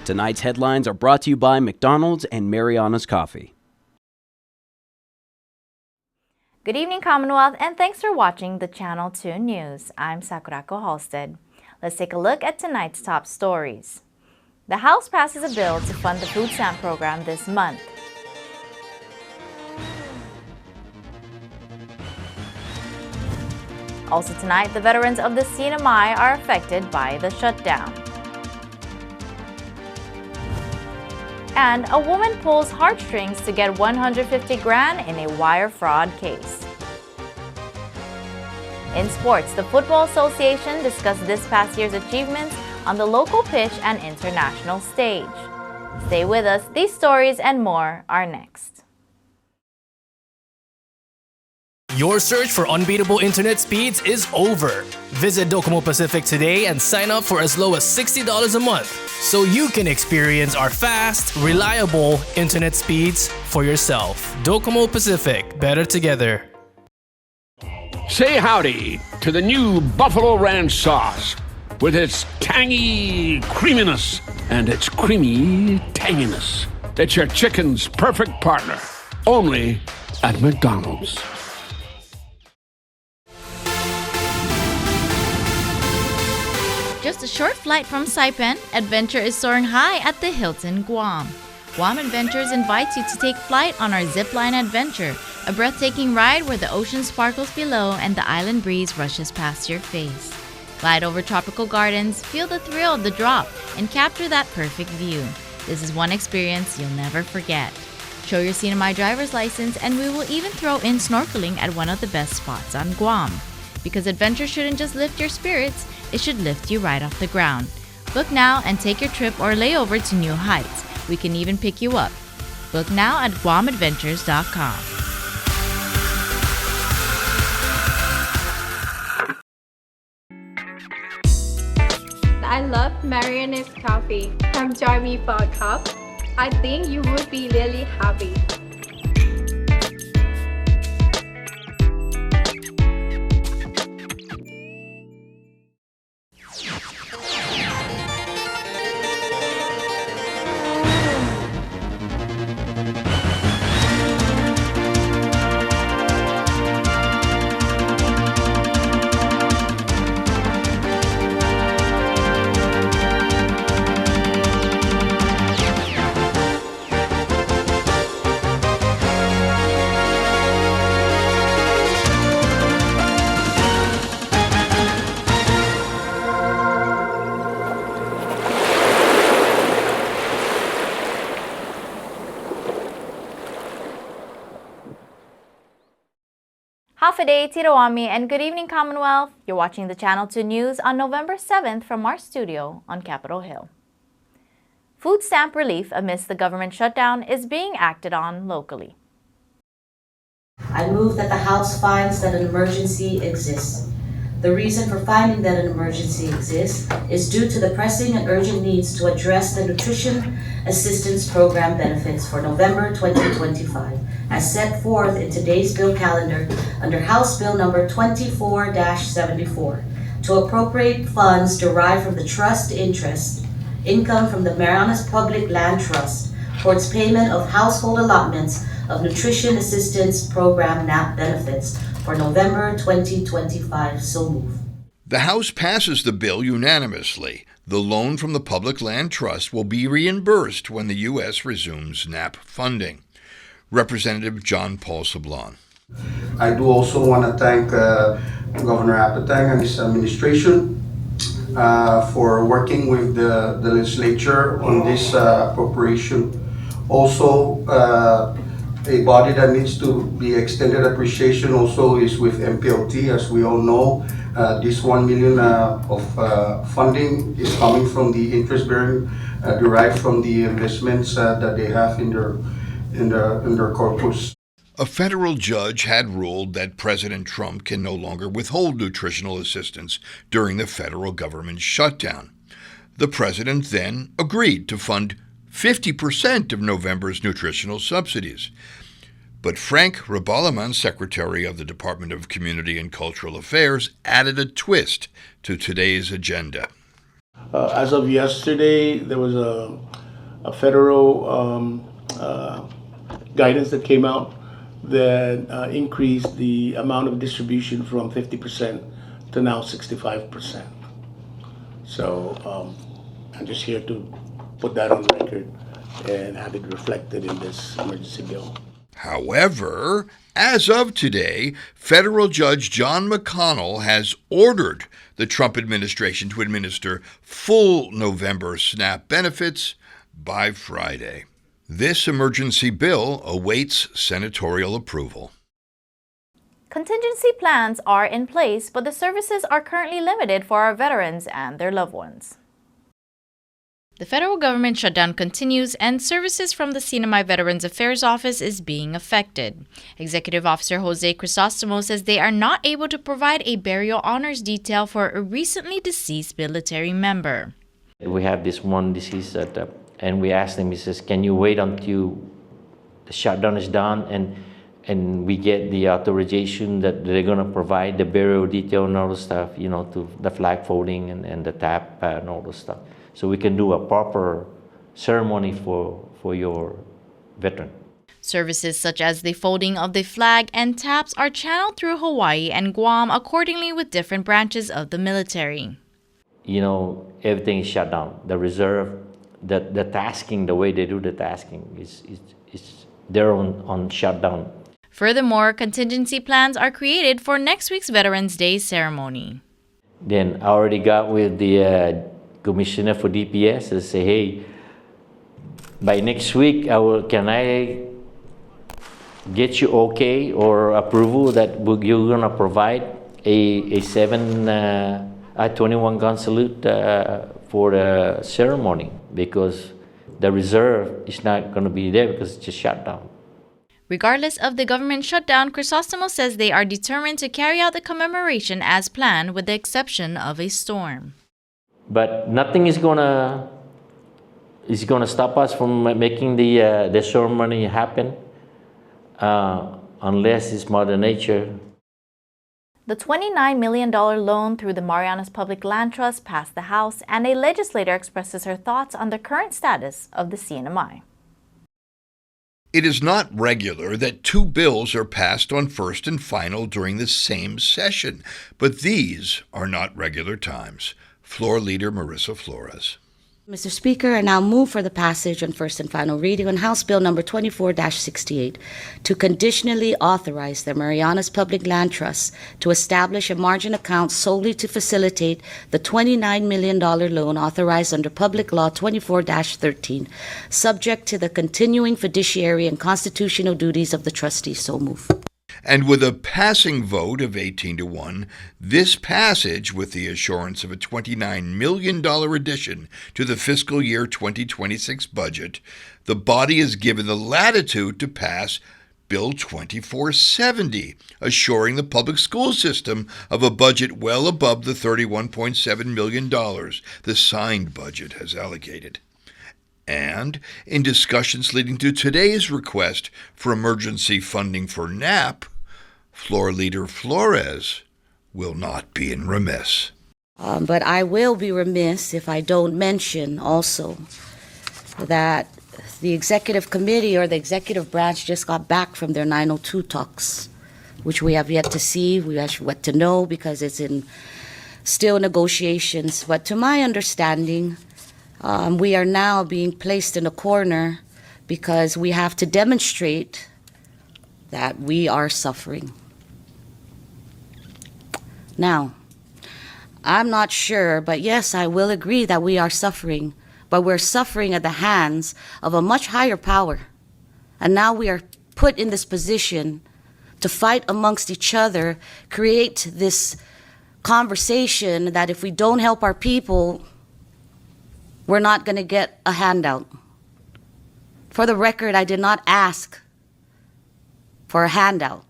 Tonight's headlines are brought to you by McDonald's and Marianas Coffee. Good evening, Commonwealth, and thanks for watching the Channel 2 News. I'm Sakurako Halstead. Let's take a look at tonight's top stories. The House passes a bill to fund the food stamp program this month. Also tonight, the veterans of the CNMI are affected by the shutdown. And a woman pulls heartstrings to get 150 grand in a wire fraud case. In sports, the Football Association discussed this past year's achievements on the local pitch and international stage. Stay with us, these stories and more are next. Your search for unbeatable internet speeds is over. Visit Docomo Pacific today and sign up for as low as $60 a month so you can experience our fast, reliable internet speeds for yourself. Docomo Pacific, better together. Say howdy to the new Buffalo Ranch sauce with its tangy creaminess and its creamy tanginess. It's your chicken's perfect partner, only at McDonald's. Just a short flight from Saipan, adventure is soaring high at the Hilton, Guam. Guam Adventures invites you to take flight on our zipline adventure, a breathtaking ride where the ocean sparkles below and the island breeze rushes past your face. Glide over tropical gardens, feel the thrill of the drop, and capture that perfect view. This is one experience you'll never forget. Show your CNMI driver's license and we will even throw in snorkeling at one of the best spots on Guam. Because adventure shouldn't just lift your spirits, it should lift you right off the ground. Book now and take your trip or layover to new heights. We can even pick you up. Book now at guamadventures.com. I love Marianas coffee. Come join me for a cup. I think you would be really happy. Hafaday, Tirawami, and good evening, Commonwealth. You're watching the Channel 2 News on November 7th from our studio on Capitol Hill. Food stamp relief amidst the government shutdown is being acted on locally. I move that the House finds that an emergency exists. The reason for finding that an emergency exists is due to the pressing and urgent needs to address the Nutrition Assistance Program benefits for November 2025, as set forth in today's bill calendar under House Bill number 24-74, to appropriate funds derived from the trust interest income from the Marianas Public Land Trust towards payment of household allotments of Nutrition Assistance Program NAP benefits for November 2025. So move. The House passes the bill unanimously. The loan from the Public Land Trust will be reimbursed when the U.S. resumes NAP funding. Representative John Paul Sablon. I do also want to thank Governor Apatang and his administration for working with the legislature on this appropriation. Also, a body that needs to be extended appreciation also is with MPLT. As we all know, this $1 million of funding is coming from the interest bearing derived from the investments that they have in their corpus. A federal judge had ruled that President Trump can no longer withhold nutritional assistance during the federal government shutdown. The president then agreed to fund 50% of November's nutritional subsidies. But Frank Rabalaman, Secretary of the Department of Community and Cultural Affairs, added a twist to today's agenda. As of yesterday, there was a federal guidance that came out that increased the amount of distribution from 50% to now 65%. So I'm just here to put that on record and have it reflected in this emergency bill. However, as of today, federal Judge John McConnell has ordered the Trump administration to administer full November SNAP benefits by Friday. This emergency bill awaits senatorial approval. Contingency plans are in place, but the services are currently limited for our veterans and their loved ones. The federal government shutdown continues, and services from the CNMI Veterans Affairs Office is being affected. Executive Officer Jose Crisostomo says they are not able to provide a burial honors detail for a recently deceased military member. We have this one deceased, and we asked him, he says, can you wait until the shutdown is done and we get the authorization that they're going to provide the burial detail and all the stuff, to the flag folding and the tap and all the stuff. So we can do a proper ceremony for your veteran. Services such as the folding of the flag and taps are channeled through Hawaii and Guam accordingly with different branches of the military. Everything is shut down. The reserve, the tasking, the way they do the tasking is they're on shutdown. Furthermore, contingency plans are created for next week's Veterans Day ceremony. Then I already got with the commissioner for DPS and say, hey, by next week, can I get you okay or approval that you're gonna provide a 21 gun salute for the ceremony, because the reserve is not gonna be there because it's just shut down. Regardless of the government shutdown, Crisostomo says they are determined to carry out the commemoration as planned with the exception of a storm. But nothing is gonna stop us from making the ceremony happen unless it's Mother Nature. The $29 million loan through the Marianas Public Land Trust passed the House, and a legislator expresses her thoughts on the current status of the CNMI. It is not regular that two bills are passed on first and final during the same session, but these are not regular times. Floor Leader Marissa Flores. Mr. Speaker, I now move for the passage on first and final reading on House Bill number 24-68 to conditionally authorize the Marianas Public Land Trust to establish a margin account solely to facilitate the $29 million loan authorized under Public Law 24-13, subject to the continuing fiduciary and constitutional duties of the trustee. So move. And with a passing vote of 18-1, this passage, with the assurance of a $29 million addition to the fiscal year 2026 budget, the body is given the latitude to pass Bill 2470, assuring the public school system of a budget well above the $31.7 million the signed budget has allocated. And in discussions leading to today's request for emergency funding for NAP, Floor Leader Flores will not be remiss. But I will be remiss if I don't mention also that the executive committee or the executive branch just got back from their 902 talks, which we have yet to see, we have yet to know because it's in still negotiations. But to my understanding, we are now being placed in a corner because we have to demonstrate that we are suffering. Now, I'm not sure, but yes, I will agree that we are suffering, but we're suffering at the hands of a much higher power. And now we are put in this position to fight amongst each other, create this conversation that if we don't help our people, we're not going to get a handout. For the record, I did not ask for a handout,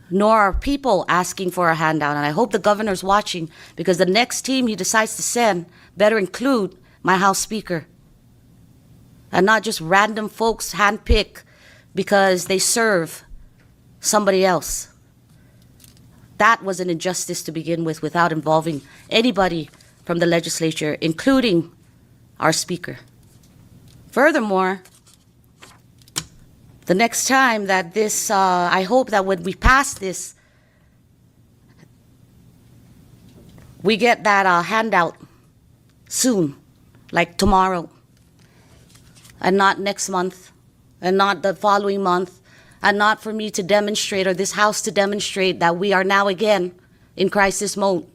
nor are people asking for a handout. And I hope the governor's watching, because the next team he decides to send better include my House Speaker and not just random folks handpicked because they serve somebody else. That was an injustice to begin with without involving anybody from the legislature, including our speaker. Furthermore, the next time that this, I hope that when we pass this, we get that handout soon, like tomorrow, and not next month, and not the following month, and not for me to demonstrate or this House to demonstrate that we are now again in crisis mode.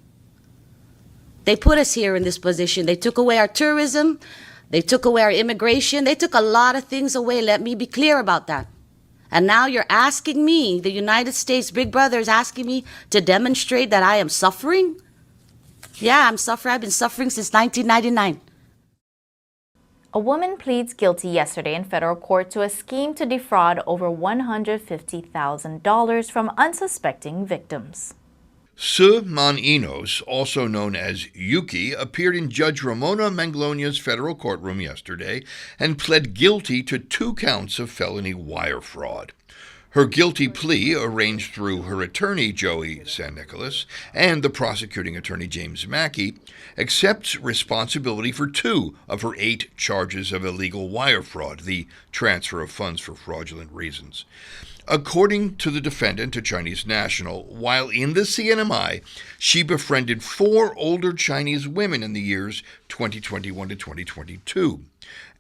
They put us here in this position. They took away our tourism. They took away our immigration. They took a lot of things away. Let me be clear about that. And now you're asking me, the United States Big Brother is asking me to demonstrate that I am suffering? Yeah, I'm suffering. I've been suffering since 1999. A woman pleads guilty yesterday in federal court to a scheme to defraud over $150,000 from unsuspecting victims. Sue Maninos, also known as Yuki, appeared in Judge Ramona Manglonia's federal courtroom yesterday and pled guilty to 2 counts of felony wire fraud. Her guilty plea, arranged through her attorney, Joey San Nicolas, and the prosecuting attorney, James Mackey, accepts responsibility for 2 of her 8 charges of illegal wire fraud, the transfer of funds for fraudulent reasons. According to the defendant, a Chinese national, while in the CNMI, she befriended 4 older Chinese women in the years 2021 to 2022.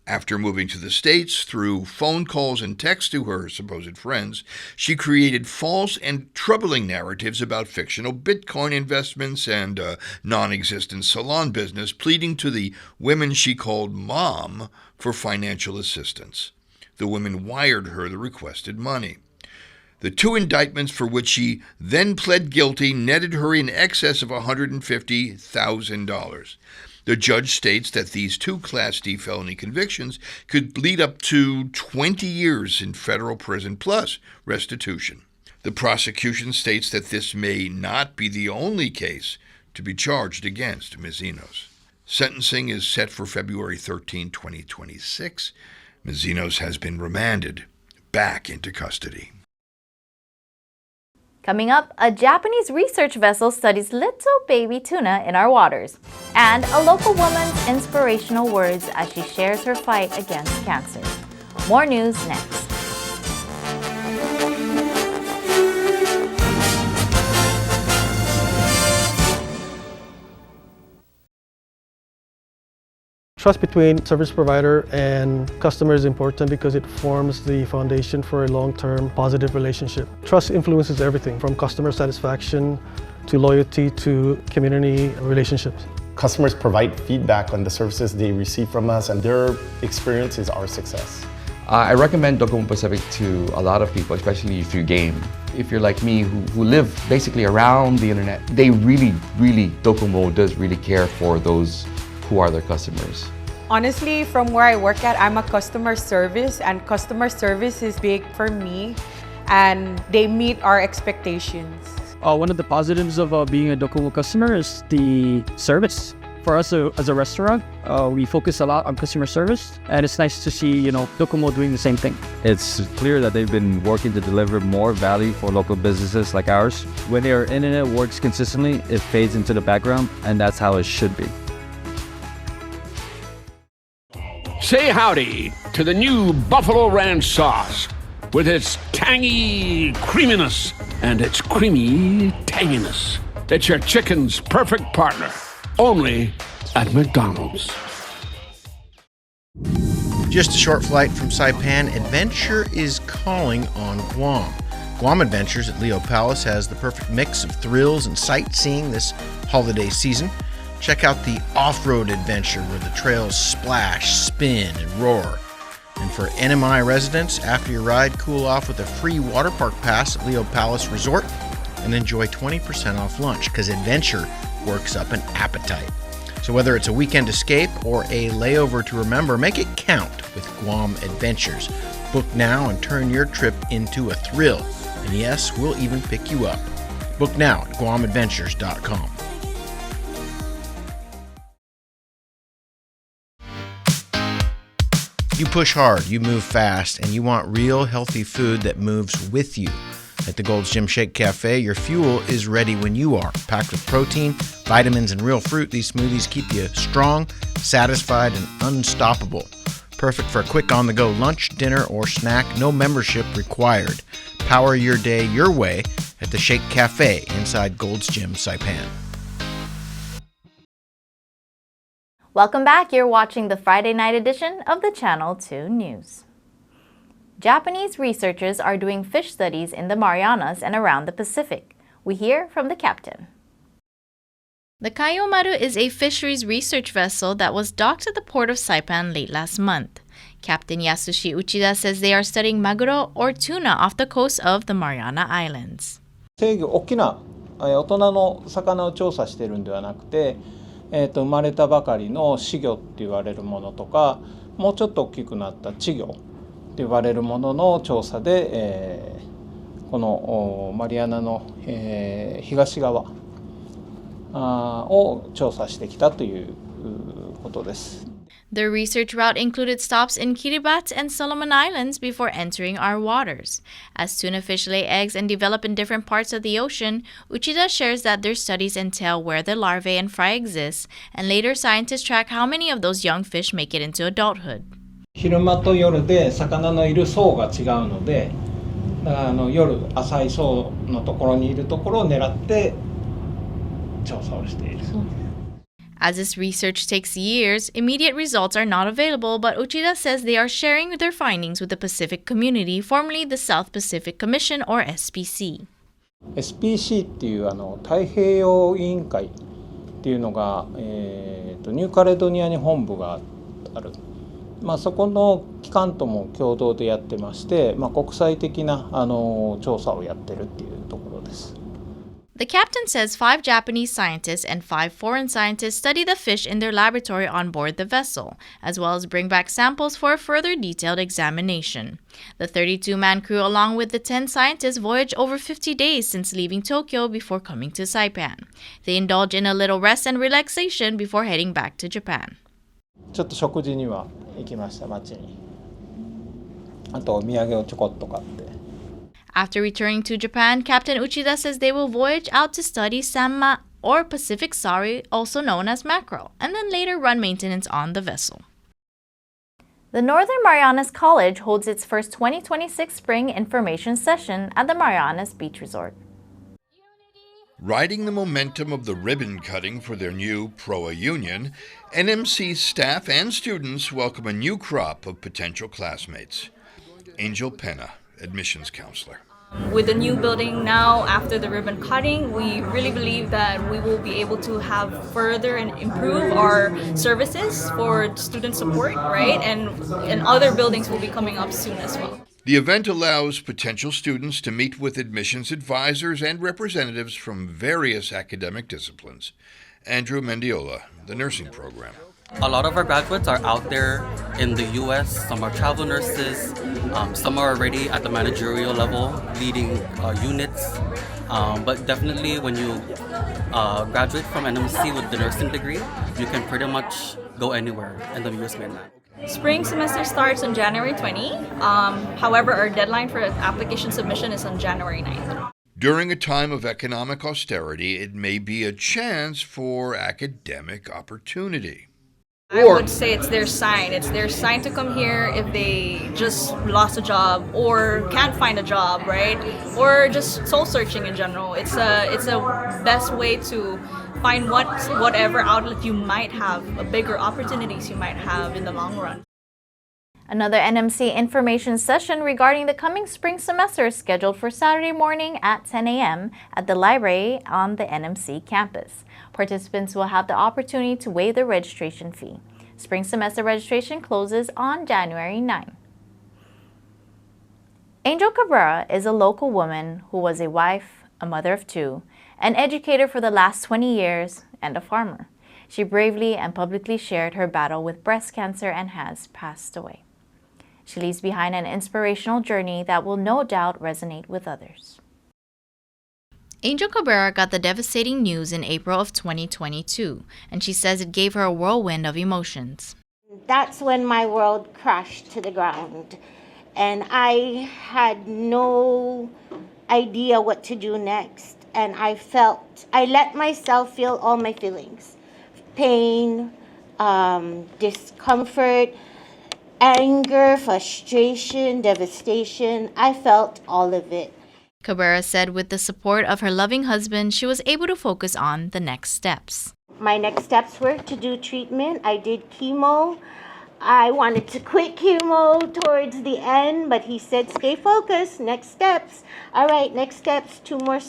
After moving to the States, through phone calls and texts to her supposed friends, she created false and troubling narratives about fictional Bitcoin investments and a non-existent salon business, pleading to the women she called Mom for financial assistance. The women wired her the requested money. The 2 indictments for which she then pled guilty netted her in excess of $150,000. The judge states that these 2 Class D felony convictions could lead up to 20 years in federal prison plus restitution. The prosecution states that this may not be the only case to be charged against Ms. Enos. Sentencing is set for February 13, 2026. Ms. Enos has been remanded back into custody. Coming up, a Japanese research vessel studies little baby tuna in our waters. And a local woman's inspirational words as she shares her fight against cancer. More news next. Trust between service provider and customer is important because it forms the foundation for a long-term positive relationship. Trust influences everything from customer satisfaction to loyalty to community relationships. Customers provide feedback on the services they receive from us, and their experience is our success. I recommend Docomo Pacific to a lot of people, especially if you game. If you're like me, who live basically around the internet, they really, Docomo does really care for those who are their customers. Honestly, from where I work at, I'm a customer service, and customer service is big for me, and they meet our expectations. One of the positives of being a Docomo customer is the service. For us as a restaurant, we focus a lot on customer service, and it's nice to see, Docomo doing the same thing. It's clear that they've been working to deliver more value for local businesses like ours. When their internet works consistently, it fades into the background, and that's how it should be. Say howdy to the new Buffalo Ranch sauce with its tangy creaminess and its creamy tanginess. It's your chicken's perfect partner, only at McDonald's. Just a short flight from Saipan, adventure is calling on Guam. Guam Adventures at Leo Palace has the perfect mix of thrills and sightseeing this holiday season. Check out the off-road adventure where the trails splash, spin, and roar. And for NMI residents, after your ride, cool off with a free water park pass at Leo Palace Resort and enjoy 20% off lunch, because adventure works up an appetite. So whether it's a weekend escape or a layover to remember, make it count with Guam Adventures. Book now and turn your trip into a thrill. And yes, we'll even pick you up. Book now at GuamAdventures.com. You push hard, you move fast, and you want real healthy food that moves with you. At the Gold's Gym Shake Cafe, your fuel is ready when you are. Packed with protein, vitamins, and real fruit, these smoothies keep you strong, satisfied, and unstoppable. Perfect for a quick on-the-go lunch, dinner, or snack. No membership required. Power your day your way at the Shake Cafe inside Gold's Gym Saipan. Welcome back. You're watching the Friday night edition of the Channel 2 News. Japanese researchers are doing fish studies in the Marianas and around the Pacific. We hear from the captain. The Kayomaru is a fisheries research vessel that was docked at the port of Saipan late last month. Captain Yasushi Uchida says they are studying maguro or tuna off the coast of the Mariana Islands. 大きな大人の魚を調査しているんではなくて、生まれたばかりの仔魚って言われるものとか、もうちょっと大きくなった稚魚と言われるものの調査で、このマリアナの、東側を調査してきたということです。The research route included stops in Kiribati and Solomon Islands before entering our waters. As tuna fish lay eggs and develop in different parts of the ocean, Uchida shares that their studies entail where the larvae and fry exist, and later scientists track how many of those young fish make it into adulthood. 昼間と夜で魚のいる層が違うので、だから夜浅い層のところにいるところを狙って調査をしている。As this research takes years, immediate results are not available, but Uchida says they are sharing their findings with the Pacific community, formerly the South Pacific Commission or SPC. SPC っていう太平洋委員会っていうのが、ニューカレドニアに本部がある。そこの機関とも共同でやってまして、国際的な調査をやってるっていうところです。The captain says 5 Japanese scientists and 5 foreign scientists study the fish in their laboratory on board the vessel, as well as bring back samples for a further detailed examination. The 32-man crew, along with the 10 scientists, voyage over 50 days since leaving Tokyo before coming to Saipan. They indulge in a little rest and relaxation before heading back to Japan. ちょっと食事には行きました、町に。あとお土産をちょこっと買って。After returning to Japan, Captain Uchida says they will voyage out to study Sanma or Pacific Sari, also known as mackerel, and then later run maintenance on the vessel. The Northern Marianas College holds its first 2026 Spring Information Session at the Marianas Beach Resort. Riding the momentum of the ribbon cutting for their new PROA union, NMC staff and students welcome a new crop of potential classmates. Angel Penna, admissions counselor. With the new building now, after the ribbon cutting, we really believe that we will be able to have further and improve our services for student support, right? And other buildings will be coming up soon as well. The event allows potential students to meet with admissions advisors and representatives from various academic disciplines. Andrew Mendiola, the nursing program. A lot of our graduates are out there in the U.S. Some are travel nurses. Some are already at the managerial level, leading units. But definitely when you graduate from NMC with the nursing degree, you can pretty much go anywhere in the U.S. mainland. Spring semester starts on January 20. However, our deadline for application submission is on January 9th. During a time of economic austerity, it may be a chance for academic opportunity. I would say it's their sign. It's their sign to come here if they just lost a job or can't find a job, right? Or just soul searching in general. It's a best way to find whatever outlet you might have, bigger opportunities you might have in the long run. Another NMC information session regarding the coming spring semester is scheduled for Saturday morning at 10 a.m. at the library on the NMC campus. Participants will have the opportunity to waive the registration fee. Spring semester registration closes on January 9. Angel Cabrera is a local woman who was a wife, a mother of 2, an educator for the last 20 years, and a farmer. She bravely and publicly shared her battle with breast cancer and has passed away. She leaves behind an inspirational journey that will no doubt resonate with others. Angel Cabrera got the devastating news in April of 2022, and she says it gave her a whirlwind of emotions. That's when my world crashed to the ground, and I had no idea what to do next. And I let myself feel all my feelings. Pain, discomfort, anger, frustration, devastation. I felt all of it. Cabrera said with the support of her loving husband, she was able to focus on the next steps. My next steps were to do treatment. I did chemo. I wanted to quit chemo towards the end, but he said, stay focused, next steps. All right, next steps, two more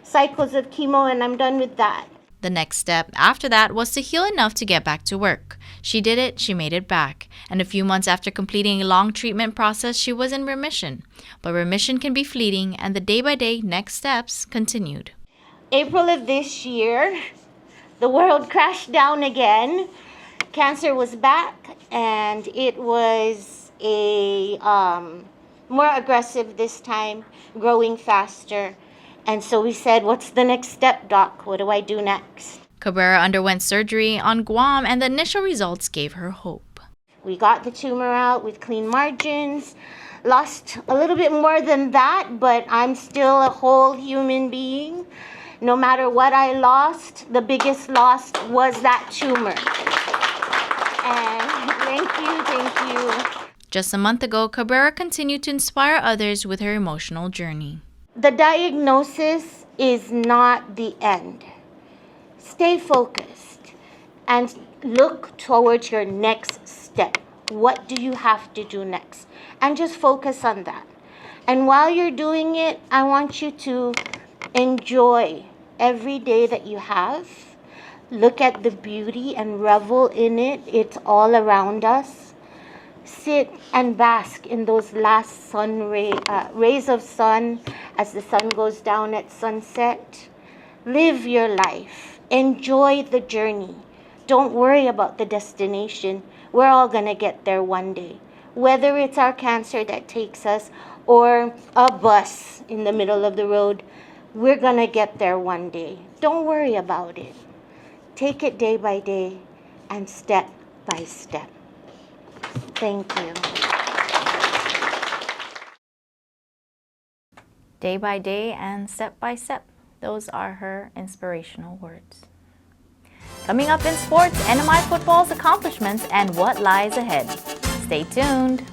cycles of chemo, and I'm done with that. The next step after that was to heal enough to get back to work. She did it, she made it back. And a few months after completing a long treatment process, she was in remission. But remission can be fleeting, and the day-by-day next steps continued. April of this year, the world crashed down again. Cancer was back, and it was more aggressive this time, growing faster. And so we said, what's the next step, Doc? What do I do next? Cabrera underwent surgery on Guam, and the initial results gave her hope. We got the tumor out with clean margins, lost a little bit more than that, but I'm still a whole human being. No matter what I lost, the biggest loss was that tumor. And thank you. Just a month ago, Cabrera continued to inspire others with her emotional journey. The diagnosis is not the end. Stay focused and look towards your next step. What do you have to do next? And just focus on that. And while you're doing it, I want you to enjoy every day that you have. Look at the beauty and revel in it. It's all around us. Sit and bask in those last rays of sun as the sun goes down at sunset. Live your life. Enjoy the journey. Don't worry about the destination. We're all going to get there one day. Whether it's our cancer that takes us or a bus in the middle of the road, we're going to get there one day. Don't worry about it. Take it day by day and step by step. Thank you. Day by day and step by step. Those are her inspirational words. Coming up in sports, NMI football's accomplishments and what lies ahead. Stay tuned.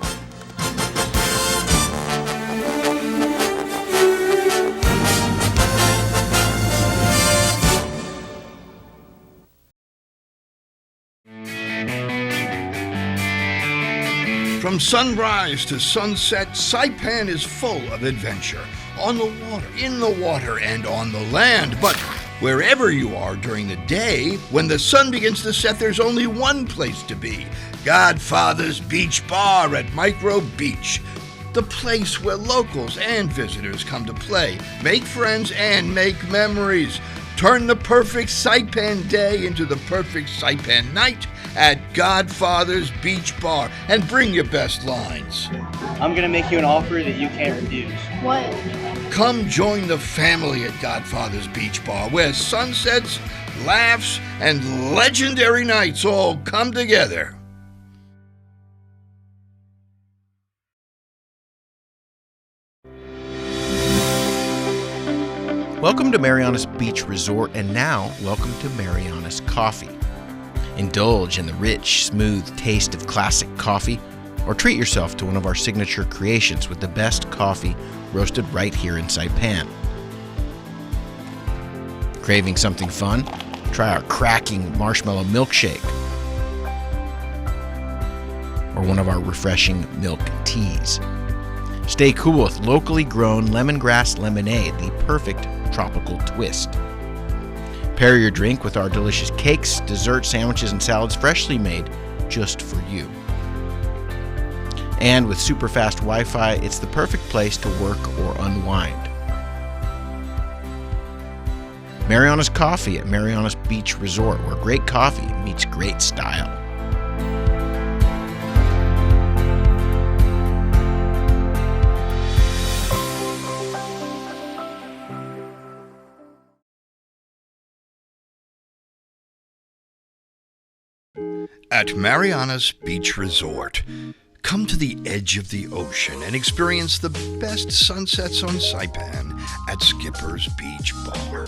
From sunrise to sunset, Saipan is full of adventure. On the water, in the water, and on the land. But wherever you are during the day, when the sun begins to set, there's only one place to be. Godfather's Beach Bar at Micro Beach. The place where locals and visitors come to play, make friends, and make memories. Turn the perfect Saipan day into the perfect Saipan night at Godfather's Beach Bar, and bring your best lines. I'm gonna make you an offer that you can't refuse. What? Come join the family at Godfather's Beach Bar, where sunsets, laughs, and legendary nights all come together. Welcome to Marianas Beach Resort, and now welcome to Marianas Coffee. Indulge in the rich, smooth taste of classic coffee, or treat yourself to one of our signature creations with the best coffee roasted right here in Saipan. Craving something fun? Try our cracking marshmallow milkshake, or one of our refreshing milk teas. Stay cool with locally grown lemongrass lemonade, the perfect tropical twist. Pair your drink with our delicious cakes, desserts, sandwiches, and salads freshly made just for you. And with super fast Wi-Fi, it's the perfect place to work or unwind. Marianas Coffee at Marianas Beach Resort, where great coffee meets great style. At Marianas Beach Resort, Come to the edge of the ocean and experience the best sunsets on Saipan at Skipper's Beach Bar.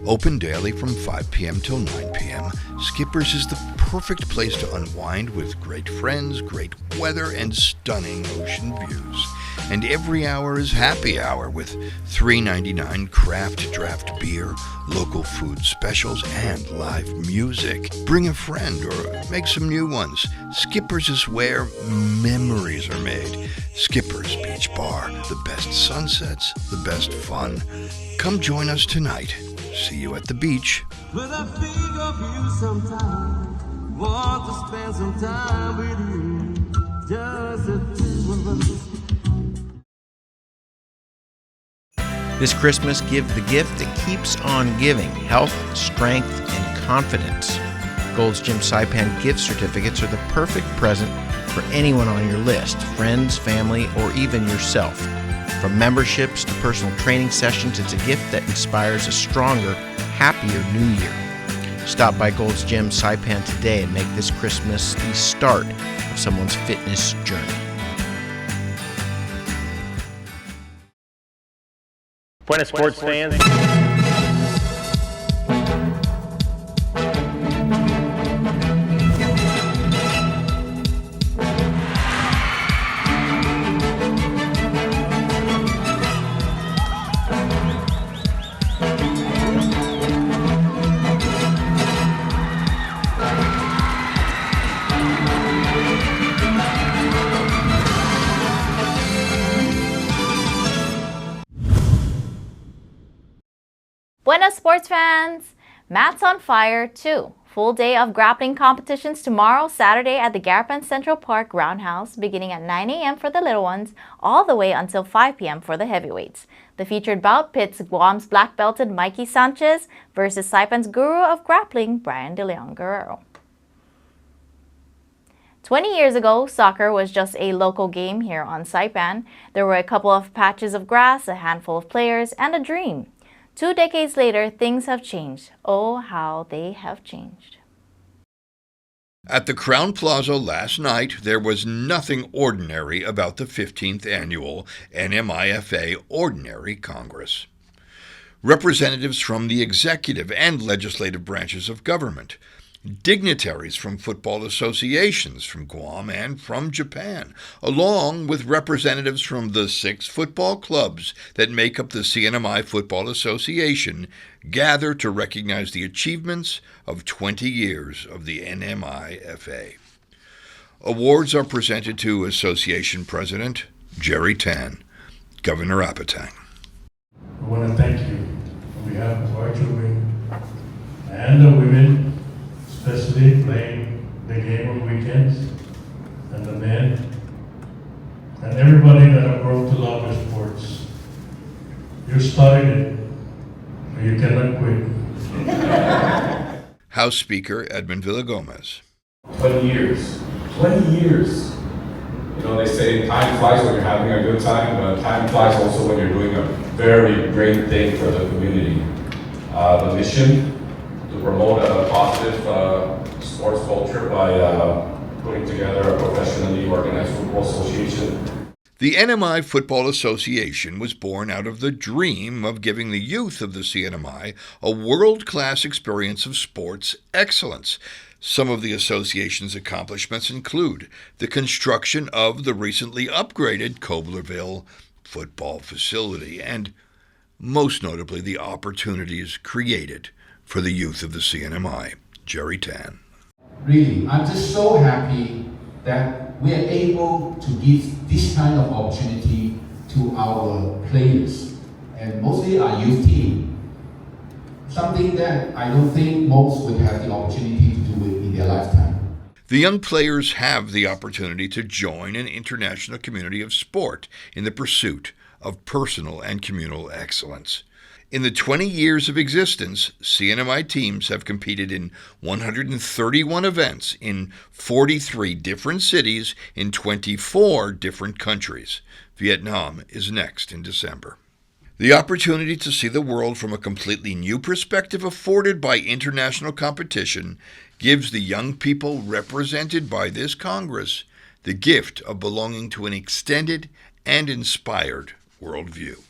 Open daily from 5 p.m. till 9 p.m., Skipper's is the perfect place to unwind with great friends, great weather, and stunning ocean views. And every hour is happy hour with $3.99 craft draft beer, local food specials, and live music. Bring a friend or make some new ones. Skipper's is where memories are made. Skipper's Beach Bar, the best sunsets, the best fun. Come join us tonight. See you at the beach. But I think of you sometime. Want to spend some time with you. Just the two of us. This Christmas, give the gift that keeps on giving: health, strength, and confidence. Gold's Gym Saipan gift certificates are the perfect present for anyone on your list, friends, family, or even yourself. From memberships to personal training sessions, it's a gift that inspires a stronger, happier new year. Stop by Gold's Gym Saipan today and make this Christmas the start of someone's fitness journey. Buenas sports fans. Buenas sports fans! Matt's on fire too. Full day of grappling competitions tomorrow, Saturday at the Garapan Central Park Roundhouse, beginning at 9 a.m. for the little ones, all the way until 5 p.m. for the heavyweights. The featured bout pits Guam's black belted Mikey Sanchez versus Saipan's guru of grappling, Brian De Leon Guerrero. 20 years ago, soccer was just a local game here on Saipan. There were a couple of patches of grass, a handful of players, and a dream. 2 decades later, things have changed. Oh, how they have changed. At the Crown Plaza last night, there was nothing ordinary about the 15th Annual NMIFA Ordinary Congress. Representatives from the executive and legislative branches of government, dignitaries from football associations from Guam and from Japan, along with representatives from the 6 football clubs that make up the CNMI Football Association, gather to recognize the achievements of 20 years of the NMIFA. Awards are presented to Association President Jerry Tan, Governor Apatang. I want to thank you on behalf of our children and the women, especially playing the game on weekends, and the men, and everybody that have grown to love the sports. You started it, but you cannot quit. House Speaker Edmund Villagomez. 20 years. 20 years. You know, they say time flies when you're having a good time, but time flies also when you're doing a very great thing for the community. The mission to promote a positive sports culture by putting together a professionally organized football association. The NMI Football Association was born out of the dream of giving the youth of the CNMI a world-class experience of sports excellence. Some of the association's accomplishments include the construction of the recently upgraded Coblerville football facility and, most notably, the opportunities created for the youth of the CNMI. Jerry Tan. Really, I'm just so happy that we are able to give this kind of opportunity to our players and mostly our youth team. Something that I don't think most would have the opportunity to do it in their lifetime. The young players have the opportunity to join an international community of sport in the pursuit of personal and communal excellence. In the 20 years of existence, CNMI teams have competed in 131 events in 43 different cities in 24 different countries. Vietnam is next in December. The opportunity to see the world from a completely new perspective afforded by international competition gives the young people represented by this Congress the gift of belonging to an extended and inspired worldview.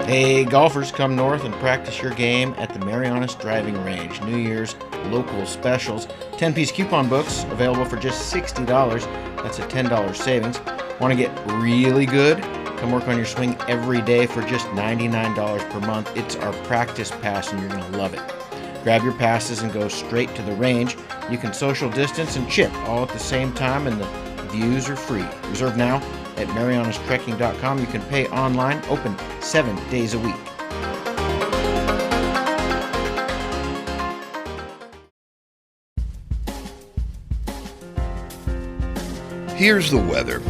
Hey, golfers, come north and practice your game at the Marianas driving range. New Year's local specials. 10-piece coupon books available for just $60. That's a $10 savings. Want to get really good? Come work on your swing every day for just $99 per month. It's our practice pass and you're going to love it. Grab your passes and go straight to the range. You can social distance and chip all at the same time, and the views are free. Reserve now at marianastrekking.com. You can pay online, open 7 days a week. Here's the weather.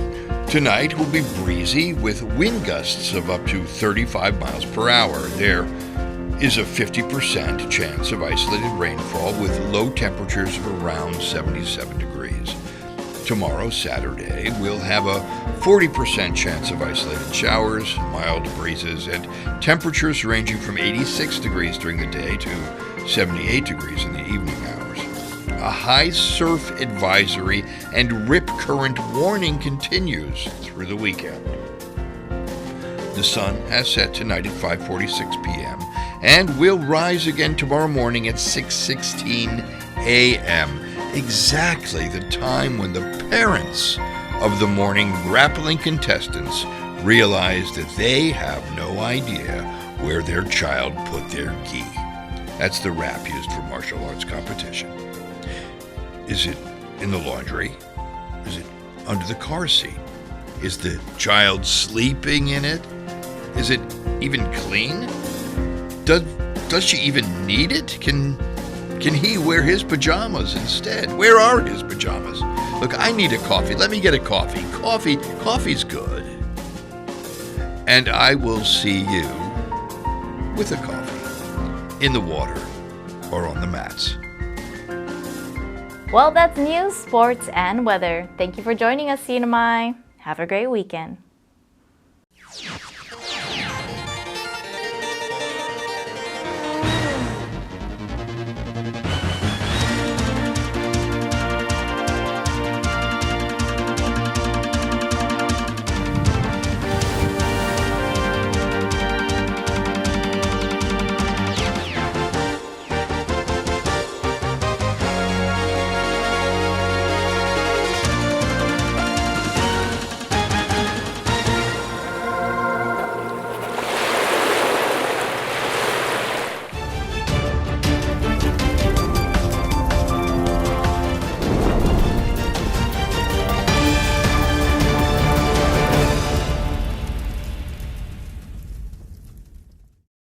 Tonight will be breezy with wind gusts of up to 35 miles per hour. There is a 50% chance of isolated rainfall with low temperatures of around 77 degrees. Tomorrow, Saturday, we'll have a 40% chance of isolated showers, mild breezes, and temperatures ranging from 86 degrees during the day to 78 degrees in the evening hours. A high surf advisory and rip current warning continues through the weekend. The sun has set tonight at 5:46 p.m. and will rise again tomorrow morning at 6:16 a.m., exactly the time when the parents of the morning grappling contestants realize that they have no idea where their child put their gi. That's the rap used for martial arts competition. Is it in the laundry? Is it under the car seat? Is the child sleeping in it? Is it even clean? Does she even need it? Can he wear his pajamas instead? Where are his pajamas? Look, I need a coffee. Let me get a coffee. Coffee's good. And I will see you with a coffee in the water or on the mats. Well, that's news, sports, and weather. Thank you for joining us, CNMI. Have a great weekend.